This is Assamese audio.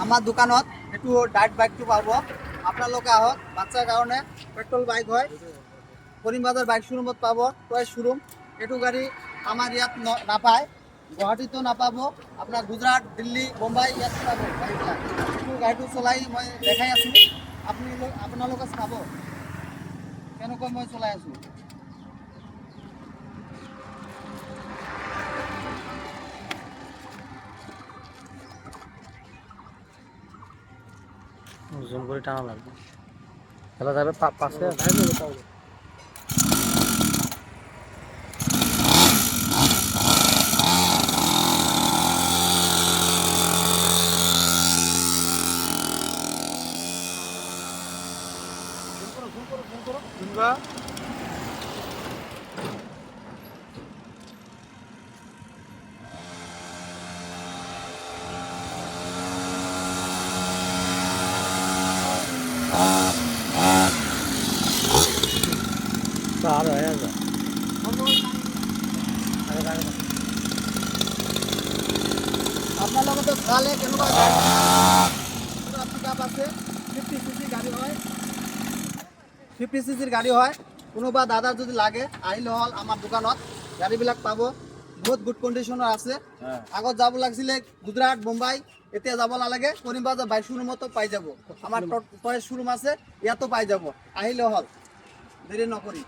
আমাৰ দোকানত একটু ডাইট বাইকটো পাব। আপোনালোকে আহক। বাচ্চাৰ কাৰণে পেট্ৰল বাইক হয়। কৰিমবাজাৰ বাইক শ্বৰুমত পাব, টয় শ্বৰুম। এইটো গাড়ী আমাৰ ইয়াত নাপায়, গুৱাহাটীতো নাপাব, আপোনাৰ গুজৰাট, দিল্লী, মুম্বাই ইয়াত পাব গাড়ীবিলাক। এইটো গাড়ীটো চলাই মই দেখাই আছোঁ, আপোনালোকে চাব কেনেকৈ মই চলাই আছোঁ। জুম করে টানা লাগবে, খেলা যাবে পাশে। আর হয়ে যাবে আপোনালোকে তো চালে কেনেকুৱা পিকআপ আছে। 50 cc গাড়ী হয়, 50 cc গাড়ী হয়। কোনোবা দাদাৰ যদি লাগে আহিলে হ'ল আমাৰ দোকানত, গাড়ীবিলাক পাব। বহুত গুড কণ্ডিশ্যনৰ আছে। আগত যাব লাগিছিলে গুজৰাট, মুম্বাই, এতিয়া যাব নালাগে, কৰিমবাজাৰ বাইক শ্বৰুমতো পাই যাব। আমাৰ টয় শ্বৰুম আছে, ইয়াতো পাই যাব। আহিলে হ'ল, দেৰি নকৰি।